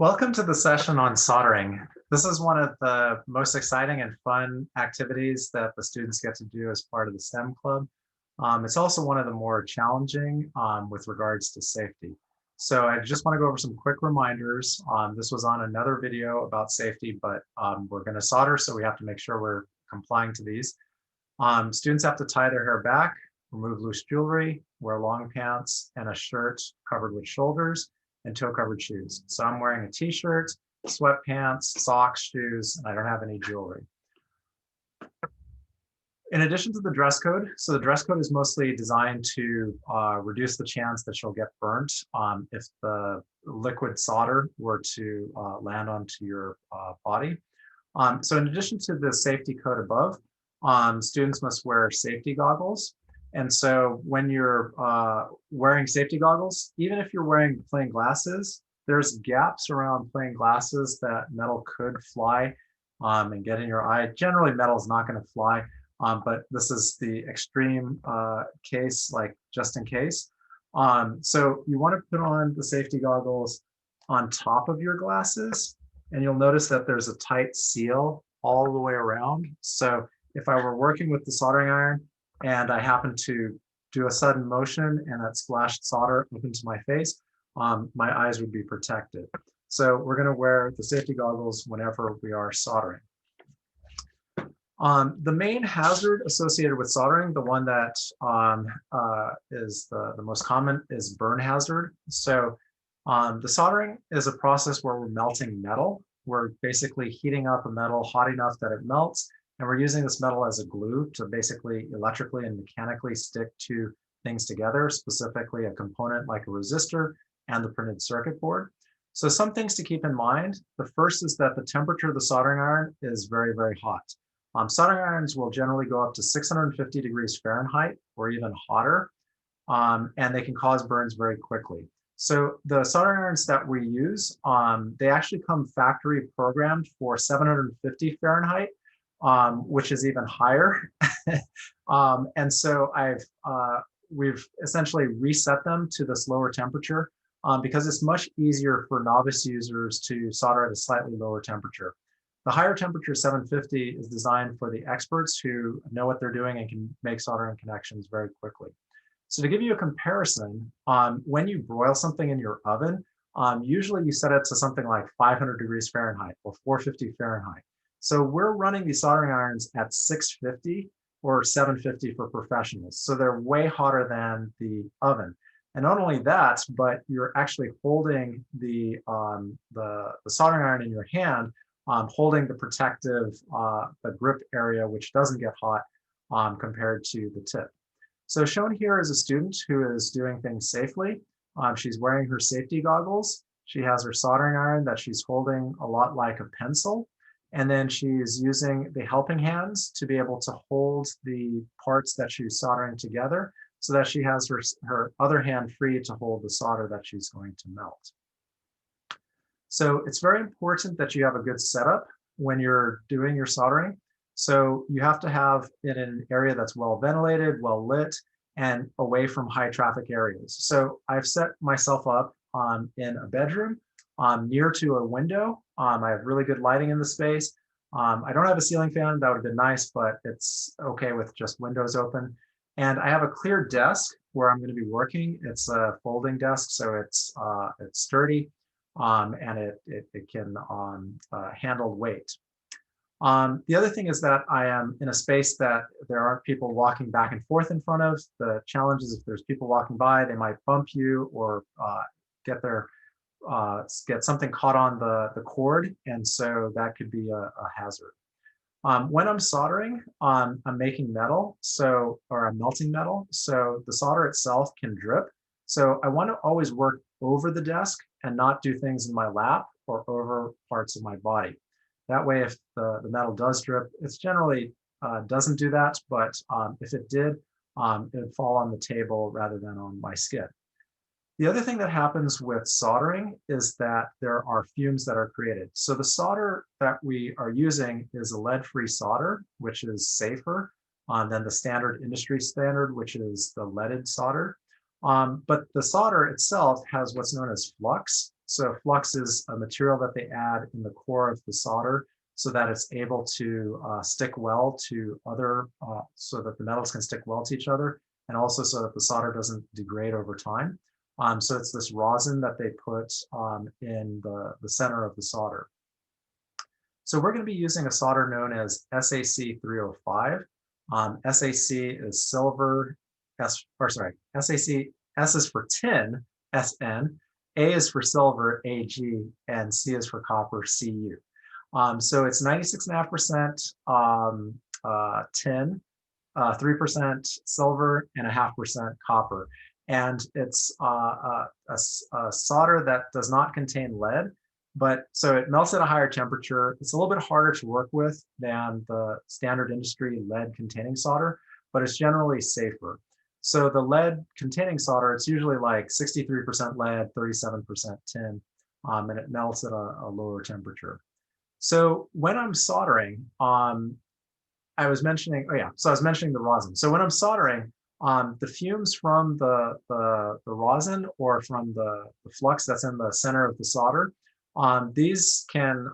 Welcome to the session on soldering. This is one of the most exciting and fun activities that the students get to do as part of the STEM club. It's also one of the more challenging with regards to safety. So I just want to go over some quick reminders. This was on another video about safety, but we're going to solder, so we have to make sure we're complying to these. Students have to tie their hair back, remove loose jewelry, wear long pants and a shirt covered with shoulders, and toe-covered shoes. So I'm wearing a t-shirt, sweatpants, socks, shoes, and I don't have any jewelry. In addition to the dress code, so the dress code is mostly designed to reduce the chance that you'll get burnt if the liquid solder were to land onto your body. So in addition to the safety code above, students must wear safety goggles. And so when you're wearing safety goggles, even if you're wearing plain glasses, there's gaps around plain glasses that metal could fly and get in your eye. Generally, metal is not going to fly, but this is the extreme case, like just in case. So you want to put on the safety goggles on top of your glasses, and you'll notice that there's a tight seal all the way around. So if I were working with the soldering iron, and I happen to do a sudden motion and that splashed solder up into my face, my eyes would be protected. So we're going to wear the safety goggles whenever we are soldering. The main hazard associated with soldering, the one that is the most common, is burn hazard. So the soldering is a process where we're melting metal. We're basically heating up a metal hot enough that it melts. And we're using this metal as a glue to basically electrically and mechanically stick two things together, specifically a component like a resistor and the printed circuit board. So some things to keep in mind. The first is that the temperature of the soldering iron is very, very hot. Soldering irons will generally go up to 650 degrees Fahrenheit or even hotter, and they can cause burns very quickly. So the soldering irons that we use, they actually come factory programmed for 750 Fahrenheit, which is even higher. And so we've essentially reset them to this lower temperature because it's much easier for novice users to solder at a slightly lower temperature. The higher temperature, 750, is designed for the experts who know what they're doing and can make soldering connections very quickly. So to give you a comparison, when you broil something in your oven, usually you set it to something like 500 degrees Fahrenheit or 450 Fahrenheit. So we're running these soldering irons at 650 or 750 for professionals. So they're way hotter than the oven. And not only that, but you're actually holding the soldering iron in your hand, holding the protective, the grip area, which doesn't get hot compared to the tip. So shown here is a student who is doing things safely. She's wearing her safety goggles. She has her soldering iron that she's holding a lot like a pencil. And then she's using the helping hands to be able to hold the parts that she's soldering together so that she has her other hand free to hold the solder that she's going to melt. So it's very important that you have a good setup when you're doing your soldering. So you have to have it in an area that's well ventilated, well lit, and away from high traffic areas. So I've set myself up in a bedroom near to a window. I have really good lighting in the space. I don't have a ceiling fan, that would have been nice, but it's okay with just windows open. And I have a clear desk where I'm going to be working. It's a folding desk, so it's sturdy and it can handle weight. The other thing is that I am in a space that there aren't people walking back and forth in front of. The challenge is if there's people walking by, they might bump you or get something caught on the cord, and so that could be a hazard. When I'm soldering, I'm making metal, or I'm melting metal, so the solder itself can drip. So I want to always work over the desk and not do things in my lap or over parts of my body. That way, if the metal does drip, it's generally doesn't do that, but if it did, it would fall on the table rather than on my skin. The other thing that happens with soldering is that there are fumes that are created. So the solder that we are using is a lead-free solder, which is safer than the standard industry standard, which is the leaded solder. But the solder itself has what's known as flux. So flux is a material that they add in the core of the solder so that it's able to stick well to other, so that the metals can stick well to each other, and also so that the solder doesn't degrade over time. So it's this rosin that they put in the center of the solder. So we're going to be using a solder known as SAC 305. SAC is silver, SAC, S is for tin, SN, A is for silver, AG, and C is for copper, CU. So it's 96.5% tin, 3% silver, and 0.5% copper. And it's a solder that does not contain lead, but so it melts at a higher temperature. It's a little bit harder to work with than the standard industry lead containing solder, but it's generally safer. So the lead containing solder, it's usually like 63% lead, 37% tin, and it melts at a lower temperature. So when I'm soldering, I was mentioning the rosin. So when I'm soldering, the fumes from the rosin or from the flux that's in the center of the solder, these can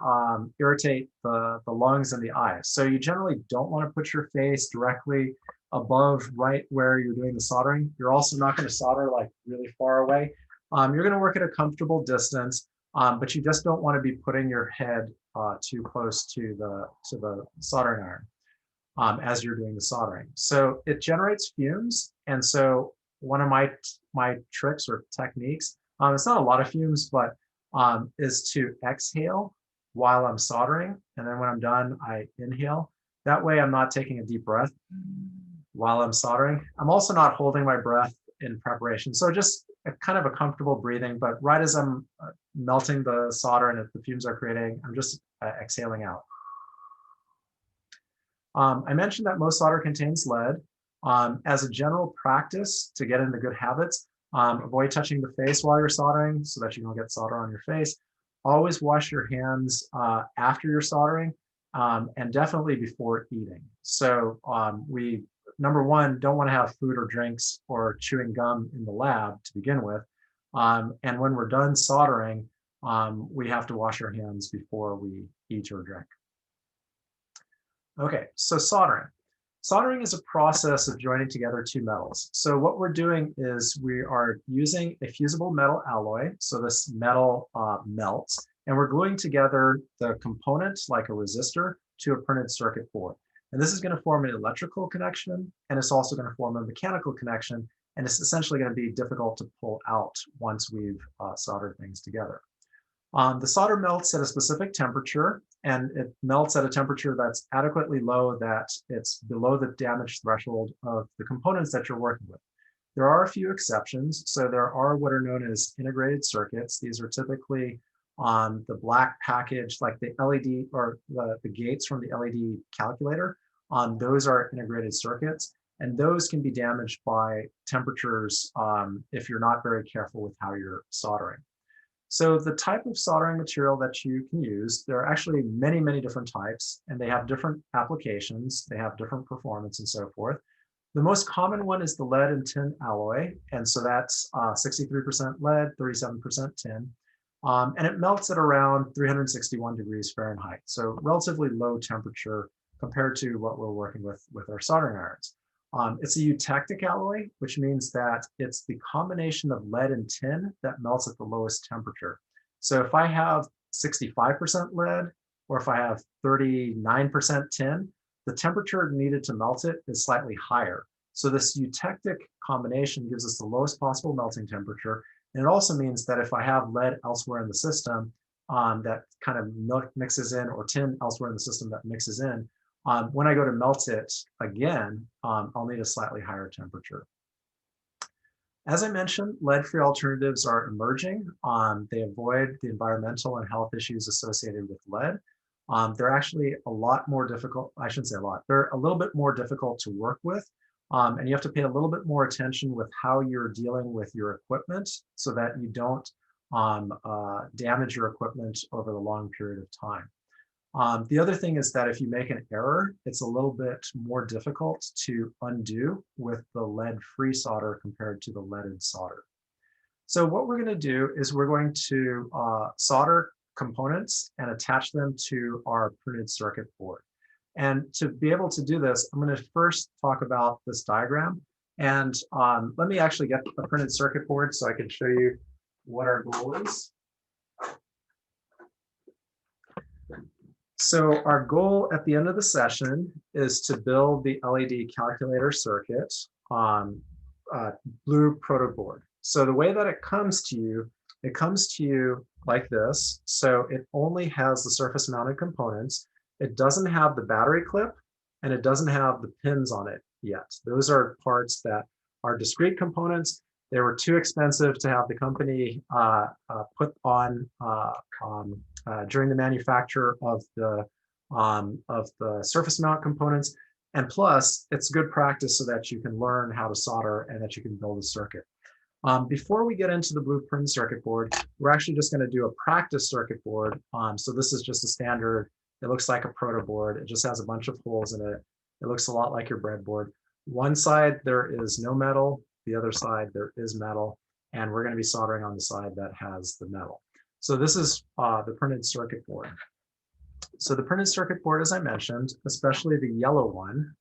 irritate the lungs and the eyes. So you generally don't want to put your face directly above right where you're doing the soldering. You're also not going to solder like really far away. You're going to work at a comfortable distance, but you just don't want to be putting your head too close to the soldering iron as you're doing the soldering. So it generates fumes. And so one of my tricks or techniques, it's not a lot of fumes, but is to exhale while I'm soldering. And then when I'm done, I inhale. That way I'm not taking a deep breath while I'm soldering. I'm also not holding my breath in preparation. So just kind of a comfortable breathing, but right as I'm melting the solder and the fumes are creating, I'm just exhaling out. I mentioned that most solder contains lead. As a general practice to get into good habits, avoid touching the face while you're soldering so that you don't get solder on your face. Always wash your hands after you're soldering, and definitely before eating. So we, number one, don't want to have food or drinks or chewing gum in the lab to begin with. And when we're done soldering, we have to wash our hands before we eat or drink. Okay, so soldering. Soldering is a process of joining together two metals. So what we're doing is we are using a fusible metal alloy. So this metal melts, and we're gluing together the components like a resistor to a printed circuit board. And this is going to form an electrical connection, and it's also going to form a mechanical connection, and it's essentially going to be difficult to pull out once we've soldered things together. The solder melts at a specific temperature, and it melts at a temperature that's adequately low that it's below the damage threshold of the components that you're working with. There are a few exceptions. So there are what are known as integrated circuits. These are typically on the black package, like the LED or the gates from the LED calculator. Those are integrated circuits, and those can be damaged by temperatures if you're not very careful with how you're soldering. So the type of soldering material that you can use, there are actually many, many different types, and they have different applications. They have different performance and so forth. The most common one is the lead and tin alloy. And so that's 63% lead, 37% tin. And it melts at around 361 degrees Fahrenheit. So relatively low temperature compared to what we're working with our soldering irons. It's a eutectic alloy, which means that it's the combination of lead and tin that melts at the lowest temperature. So if I have 65% lead, or if I have 39% tin, the temperature needed to melt it is slightly higher. So this eutectic combination gives us the lowest possible melting temperature. And it also means that if I have lead elsewhere in the system that kind of mixes in, or tin elsewhere in the system that mixes in, when I go to melt it again, I'll need a slightly higher temperature. As I mentioned, lead-free alternatives are emerging. They avoid the environmental and health issues associated with lead. They're actually a lot more difficult, I shouldn't say a lot, they're a little bit more difficult to work with. And you have to pay a little bit more attention with how you're dealing with your equipment so that you don't damage your equipment over the long period of time. The other thing is that if you make an error, it's a little bit more difficult to undo with the lead-free solder compared to the leaded solder. So what we're going to do is we're going to solder components and attach them to our printed circuit board. And to be able to do this, I'm going to first talk about this diagram. And let me actually get a printed circuit board so I can show you what our goal is. So our goal at the end of the session is to build the LED calculator circuit on blue proto board. So the way that it comes to you like this. So it only has the surface mounted components. It doesn't have the battery clip and it doesn't have the pins on it yet. Those are parts that are discrete components. They were too expensive to have the company put on during the manufacture of the surface mount components. And plus, it's good practice so that you can learn how to solder and that you can build a circuit. Before we get into the blueprint circuit board, we're actually just going to do a practice circuit board. So this is just a standard. It looks like a proto board. It just has a bunch of holes in it. It looks a lot like your breadboard. One side there is no metal. The other side there is metal. And we're going to be soldering on the side that has the metal. So this is the printed circuit board. So the printed circuit board, as I mentioned, especially the yellow one,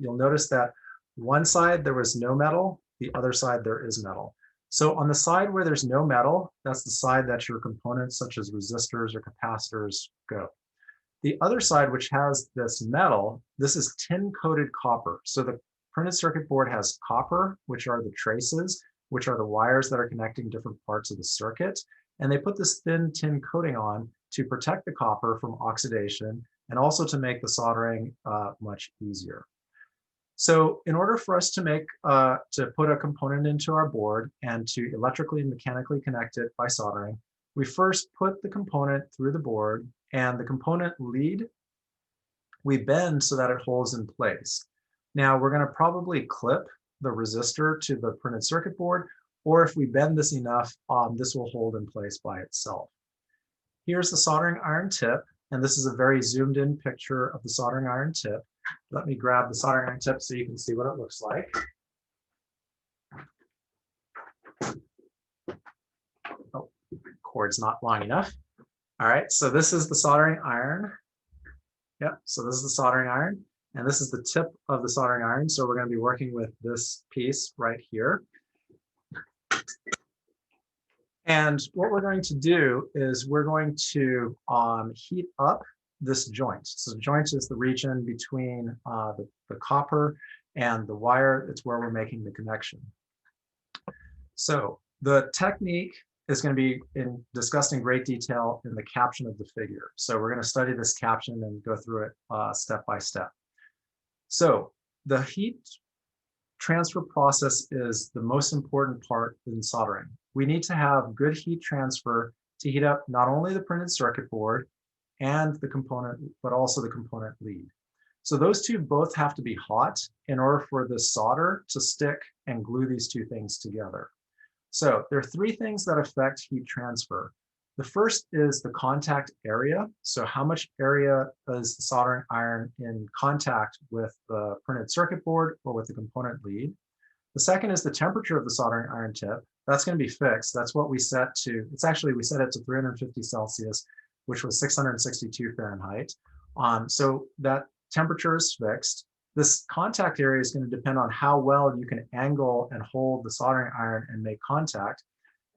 you'll notice that one side there was no metal, the other side there is metal. So on the side where there's no metal, that's the side that your components such as resistors or capacitors go. The other side, which has this metal, this is tin coated copper. So the printed circuit board has copper, which are the traces, which are the wires that are connecting different parts of the circuit. And they put this thin tin coating on to protect the copper from oxidation and also to make the soldering much easier. So in order for us to put a component into our board and to electrically and mechanically connect it by soldering, we first put the component through the board, and the component lead we bend so that it holds in place. Now we're going to probably clip the resistor to the printed circuit board, or if we bend this enough, this will hold in place by itself. Here's the soldering iron tip, and this is a very zoomed in picture of the soldering iron tip. Let me grab the soldering iron tip so you can see what it looks like. Oh, cord's not long enough. All right, so this is the soldering iron. Yep, so this is the soldering iron, and this is the tip of the soldering iron. So we're going to be working with this piece right here. And what we're going to do is we're going to heat up this joint. So the joint is the region between the copper and the wire. It's where we're making the connection. So the technique is going to be discussed in great detail in the caption of the figure. So we're going to study this caption and go through it step by step. So the heat transfer process is the most important part in soldering. We need to have good heat transfer to heat up not only the printed circuit board and the component, but also the component lead. So those two both have to be hot in order for the solder to stick and glue these two things together. So there are three things that affect heat transfer. The first is the contact area. So how much area is the soldering iron in contact with the printed circuit board or with the component lead? The second is the temperature of the soldering iron tip. That's going to be fixed. That's what we set to. We set it to 350 Celsius, which was 662 Fahrenheit. So that temperature is fixed. This contact area is going to depend on how well you can angle and hold the soldering iron and make contact.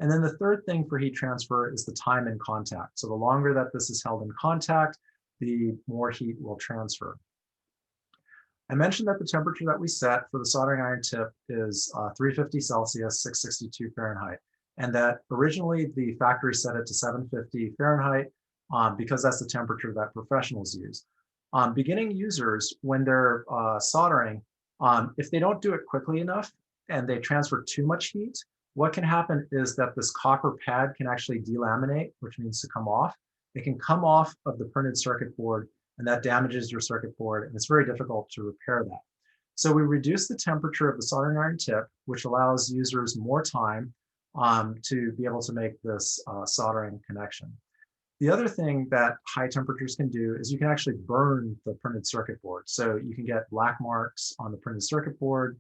And then the third thing for heat transfer is the time in contact. So the longer that this is held in contact, the more heat will transfer. I mentioned that the temperature that we set for the soldering iron tip is 350 Celsius, 662 Fahrenheit. And that originally the factory set it to 750 Fahrenheit because that's the temperature that professionals use. Beginning users, when they're soldering, if they don't do it quickly enough and they transfer too much heat, what can happen is that this copper pad can actually delaminate, which means to come off. It can come off of the printed circuit board, and that damages your circuit board, and it's very difficult to repair that. So we reduce the temperature of the soldering iron tip, which allows users more time to be able to make this soldering connection. The other thing that high temperatures can do is you can actually burn the printed circuit board. So you can get black marks on the printed circuit board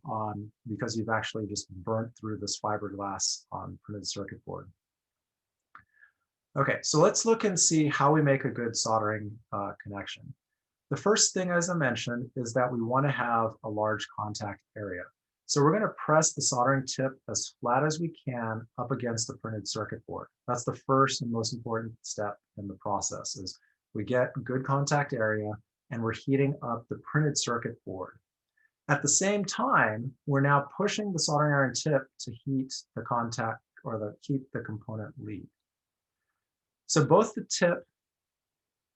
because you've actually just burnt through this fiberglass printed circuit board. Okay, so let's look and see how we make a good soldering connection. The first thing, as I mentioned, is that we want to have a large contact area. So we're going to press the soldering tip as flat as we can up against the printed circuit board. That's the first and most important step in the process is we get good contact area and we're heating up the printed circuit board. At the same time, we're now pushing the soldering iron tip to heat the contact or heat the component lead. So both the tip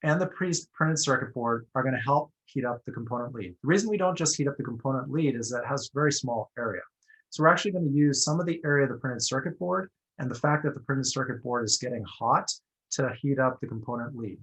and the pre-printed circuit board are going to help heat up the component lead. The reason we don't just heat up the component lead is that it has very small area. So we're actually going to use some of the area of the printed circuit board and the fact that the printed circuit board is getting hot to heat up the component lead.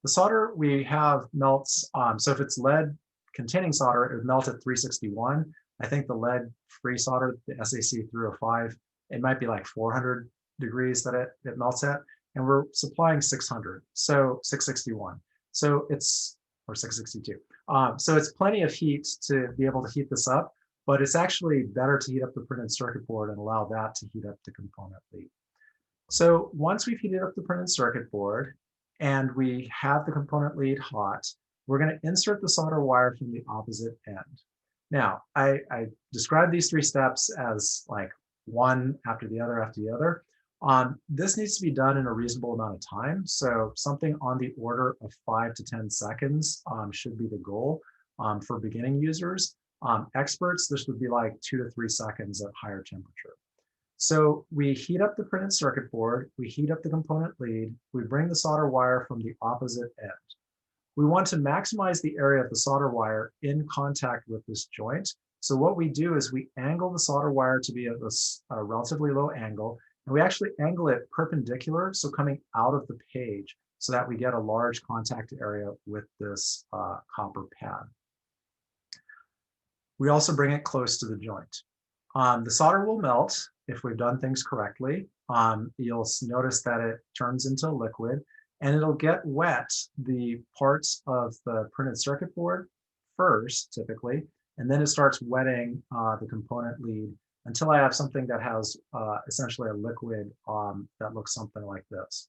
The solder we have melts, so if it's lead containing solder, it would melt at 361. I think the lead free solder, the SAC 305, it might be like 400 degrees that it melts at. And we're supplying 600, so 661. So it's, or 662. So it's plenty of heat to be able to heat this up, but it's actually better to heat up the printed circuit board and allow that to heat up the component lead. So once we've heated up the printed circuit board and we have the component lead hot, we're going to insert the solder wire from the opposite end. Now, I described these three steps as like one after the other after the other. This needs to be done in a reasonable amount of time. So something on the order of 5 to 10 seconds should be the goal for beginning users. Experts, this would be like 2 to 3 seconds at higher temperature. So we heat up the printed circuit board, we heat up the component lead, we bring the solder wire from the opposite end. We want to maximize the area of the solder wire in contact with this joint. So what we do is we angle the solder wire to be at a relatively low angle. And we actually angle it perpendicular, so coming out of the page so that we get a large contact area with this copper pad. We also bring it close to the joint. The solder will melt if we've done things correctly. You'll notice that it turns into liquid and it'll get wet the parts of the printed circuit board first, typically, and then it starts wetting the component lead until I have something that has essentially a liquid that looks something like this.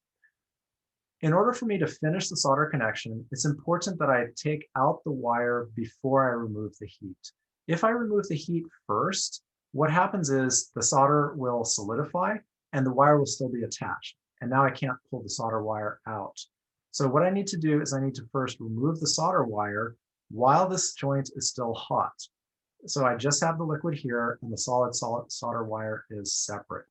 In order for me to finish the solder connection, it's important that I take out the wire before I remove the heat. If I remove the heat first, what happens is the solder will solidify and the wire will still be attached. And now I can't pull the solder wire out. So what I need to do is I need to first remove the solder wire while this joint is still hot. So I just have the liquid here and the solid solder wire is separate.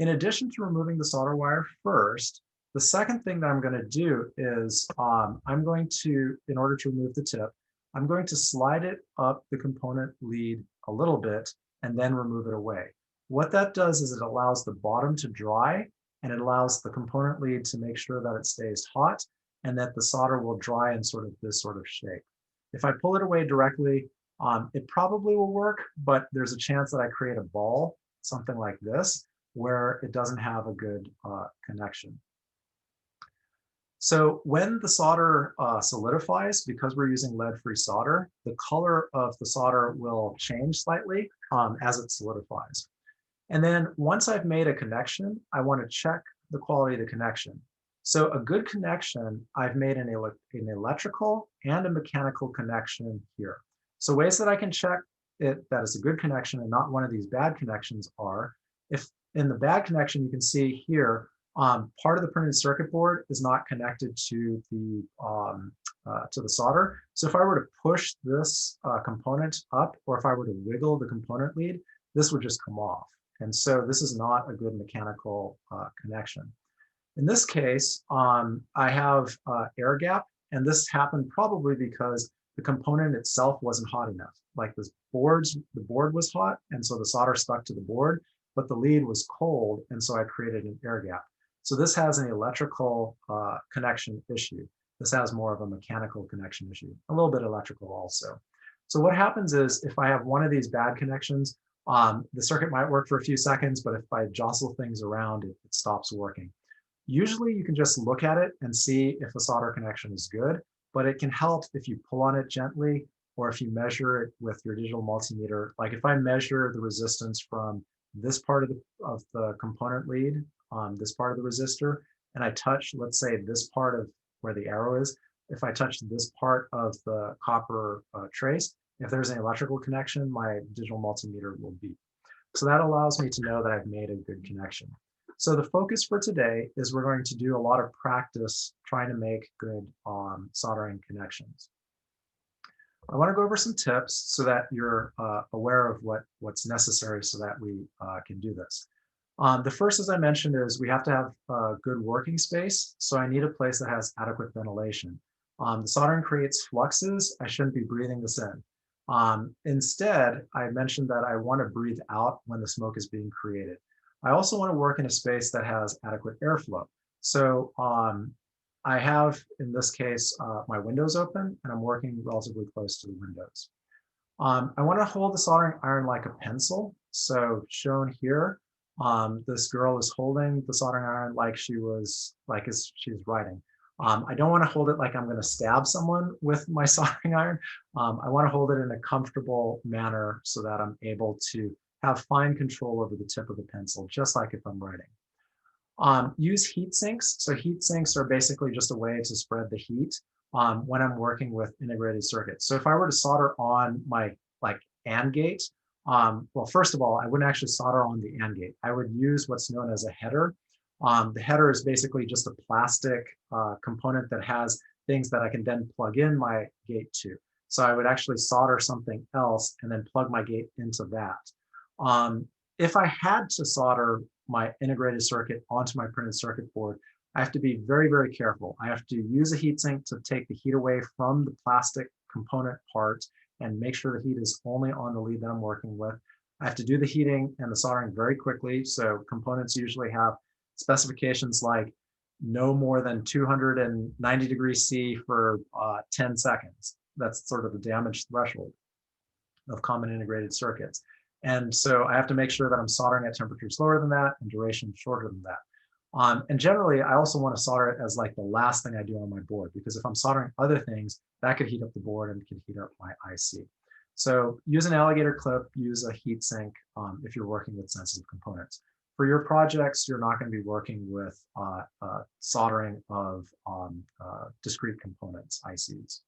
In addition to removing the solder wire first, the second thing that I'm going to do is I'm going to, in order to remove the tip, I'm going to slide it up the component lead a little bit and then remove it away. What that does is it allows the bottom to dry and it allows the component lead to make sure that it stays hot and that the solder will dry in sort of this sort of shape. If I pull it away directly, it probably will work, but there's a chance that I create a ball, something like this, where it doesn't have a good connection. So when the solder solidifies, because we're using lead-free solder, the color of the solder will change slightly as it solidifies. And then once I've made a connection, I want to check the quality of the connection. So a good connection, I've made an electrical and a mechanical connection here. So ways that I can check it that it's a good connection and not one of these bad connections are, if in the bad connection, you can see here, part of the printed circuit board is not connected to the solder. So if I were to push this component up, or if I were to wiggle the component lead, this would just come off. And so this is not a good mechanical connection. In this case, I have air gap, and this happened probably because the component itself wasn't hot enough. Like the board was hot, and so the solder stuck to the board, but the lead was cold, and so I created an air gap. So this has an electrical connection issue. This has more of a mechanical connection issue, a little bit electrical also. So what happens is if I have one of these bad connections, the circuit might work for a few seconds, but if I jostle things around, it stops working. Usually you can just look at it and see if the solder connection is good, but it can help if you pull on it gently or if you measure it with your digital multimeter. Like if I measure the resistance from this part of the component lead on this part of the resistor, and I touch, let's say, this part of where the arrow is, if I touch this part of the copper trace, if there's an electrical connection, my digital multimeter will beep. So that allows me to know that I've made a good connection. So the focus for today is we're going to do a lot of practice trying to make good soldering connections. I want to go over some tips so that you're aware of what's necessary so that we can do this. The first, as I mentioned, is we have to have a good working space. So I need a place that has adequate ventilation. The soldering creates fluxes. I shouldn't be breathing this in. Instead, I mentioned that I want to breathe out when the smoke is being created. I also want to work in a space that has adequate airflow. So I have, in this case, my windows open and I'm working relatively close to the windows. I want to hold the soldering iron like a pencil. So shown here, this girl is holding the soldering iron like she's writing. I don't want to hold it like I'm going to stab someone with my soldering iron. I want to hold it in a comfortable manner so that I'm able to have fine control over the tip of the pencil, just like if I'm writing. Use heat sinks. So heat sinks are basically just a way to spread the heat when I'm working with integrated circuits. So if I were to solder on my AND gate, well, first of all, I wouldn't actually solder on the AND gate. I would use what's known as a header. The header is basically just a plastic component that has things that I can then plug in my gate to. So I would actually solder something else and then plug my gate into that. If I had to solder my integrated circuit onto my printed circuit board, I have to be very, very careful. I have to use a heatsink to take the heat away from the plastic component part and make sure the heat is only on the lead that I'm working with. I have to do the heating and the soldering very quickly. So components usually have specifications like no more than 290 degrees C for 10 seconds. That's sort of the damage threshold of common integrated circuits. And so I have to make sure that I'm soldering at temperatures lower than that and duration shorter than that. And generally, I also want to solder it as like the last thing I do on my board, because if I'm soldering other things, that could heat up the board and could heat up my IC. So use an alligator clip, use a heat sink if you're working with sensitive components. For your projects, you're not going to be working with soldering of discrete components, ICs.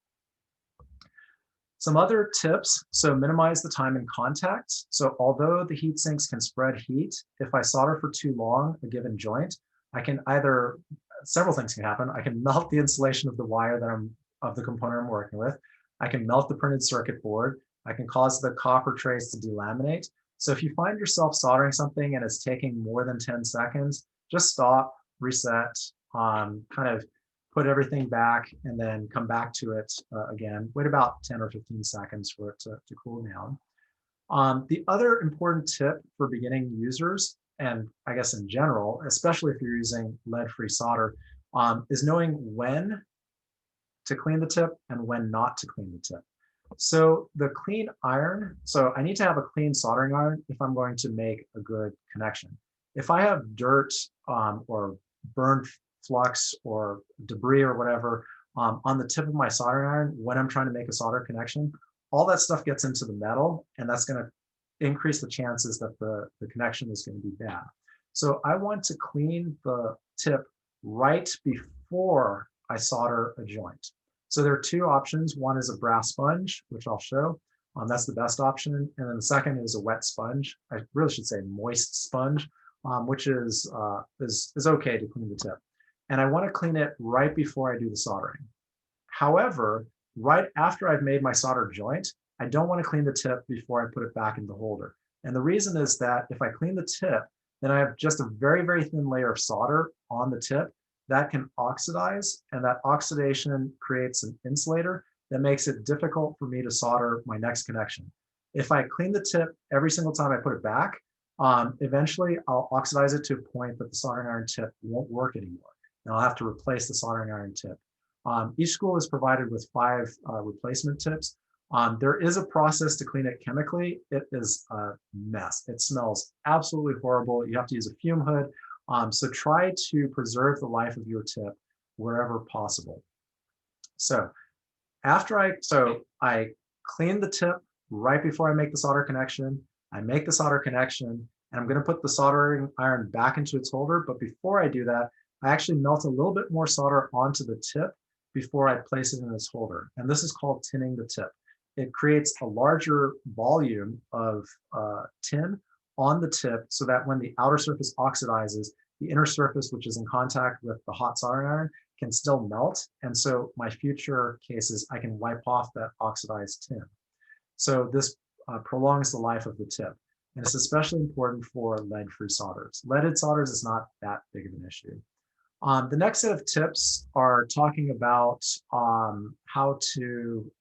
Some other tips, so minimize the time in contact. So although the heat sinks can spread heat, if I solder for too long a given joint, I can either, several things can happen. I can melt the insulation of the wire of the component I'm working with. I can melt the printed circuit board. I can cause the copper trace to delaminate. So if you find yourself soldering something and it's taking more than 10 seconds, just stop, reset, kind of put everything back and then come back to it again. Wait about 10 or 15 seconds for it to cool down. The other important tip for beginning users, and I guess in general, especially if you're using lead-free solder, is knowing when to clean the tip and when not to clean the tip. So the clean iron, so I need to have a clean soldering iron if I'm going to make a good connection. If I have dirt or burned flux or debris or whatever on the tip of my soldering iron when I'm trying to make a solder connection, all that stuff gets into the metal and that's going to increase the chances that the connection is going to be bad. So I want to clean the tip right before I solder a joint. So there are two options. One is a brass sponge, which I'll show. That's the best option. And then the second is a wet sponge. I really should say moist sponge, which is okay to clean the tip. And I want to clean it right before I do the soldering. However, right after I've made my solder joint, I don't want to clean the tip before I put it back in the holder. And the reason is that if I clean the tip, then I have just a very, very thin layer of solder on the tip that can oxidize, and that oxidation creates an insulator that makes it difficult for me to solder my next connection. If I clean the tip every single time I put it back, eventually I'll oxidize it to a point that the soldering iron tip won't work anymore. And I'll have to replace the soldering iron tip. Each school is provided with 5 replacement tips. There is a process to clean it chemically. It is a mess. It smells absolutely horrible. You have to use a fume hood. So try to preserve the life of your tip wherever possible. So I clean the tip right before I make the solder connection. I make the solder connection, and I'm going to put the soldering iron back into its holder. But before I do that, I actually melt a little bit more solder onto the tip before I place it in its holder. And this is called tinning the tip. It creates a larger volume of tin on the tip so that when the outer surface oxidizes, the inner surface, which is in contact with the hot soldering iron, can still melt. And so my future cases, I can wipe off that oxidized tin. So this prolongs the life of the tip. And it's especially important for lead-free solders. Leaded solders is not that big of an issue. The next set of tips are talking about how to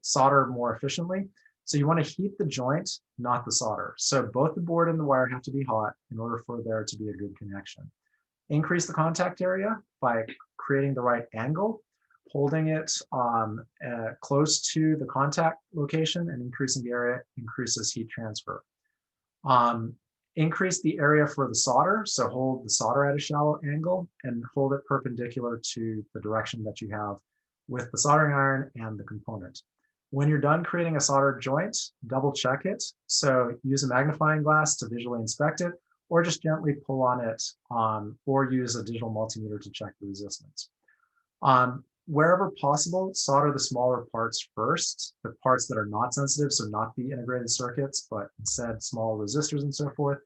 solder more efficiently. So you want to heat the joint, not the solder. So both the board and the wire have to be hot in order for there to be a good connection. Increase the contact area by creating the right angle, holding it close to the contact location, and increasing the area increases heat transfer. Increase the area for the solder, so hold the solder at a shallow angle and hold it perpendicular to the direction that you have with the soldering iron and the component. When you're done creating a soldered joint, double check it. So use a magnifying glass to visually inspect it, or just gently pull on it, or use a digital multimeter to check the resistance. Wherever possible, solder the smaller parts first, the parts that are not sensitive, so not the integrated circuits, but instead small resistors and so forth.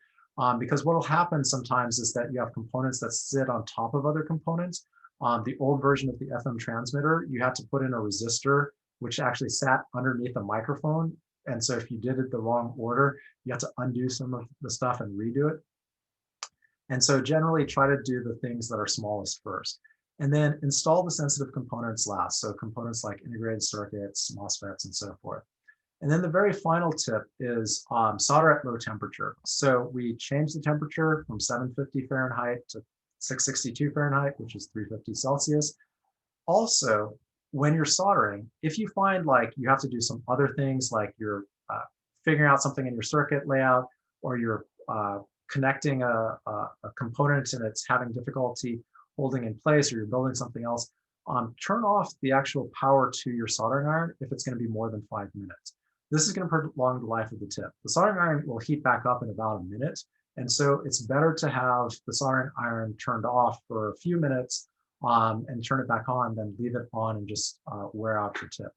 Because what will happen sometimes is that you have components that sit on top of other components. The old version of the FM transmitter, you had to put in a resistor, which actually sat underneath a microphone. And so if you did it the wrong order, you have to undo some of the stuff and redo it. And so generally try to do the things that are smallest first. And then install the sensitive components last. So components like integrated circuits, MOSFETs, and so forth. And then the very final tip is solder at low temperature. So we change the temperature from 750 Fahrenheit to 662 Fahrenheit, which is 350 Celsius. Also, when you're soldering, if you find like you have to do some other things, like you're figuring out something in your circuit layout, or you're connecting a component and it's having difficulty holding in place, or you're building something else, turn off the actual power to your soldering iron if it's going to be more than 5 minutes. This is going to prolong the life of the tip. The soldering iron will heat back up in about a minute, and so it's better to have the soldering iron turned off for a few minutes and turn it back on than leave it on and just wear out your tip.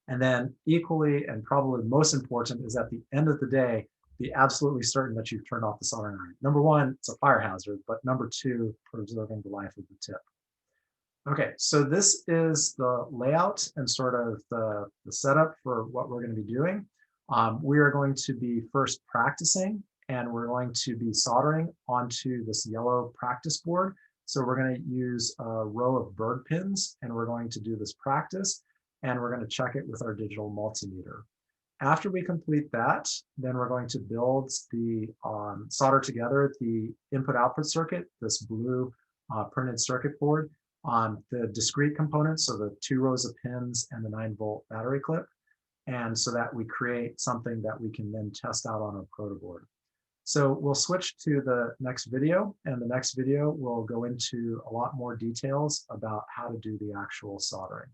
And then equally, and probably most important, is at the end of the day, be absolutely certain that you've turned off the soldering iron. Number one, it's a fire hazard, but number two, preserving the life of the tip. Okay, so this is the layout and sort of the setup for what we're going to be doing. We are going to be first practicing, and we're going to be soldering onto this yellow practice board. So we're going to use a row of bird pins, and we're going to do this practice, and we're going to check it with our digital multimeter. After we complete that, then we're going to build the solder together the input-output circuit, this blue printed circuit board, the discrete components, so the 2 rows of pins and the 9-volt battery clip, and so that we create something that we can then test out on a protoboard. So we'll switch to the next video, and the next video will go into a lot more details about how to do the actual soldering.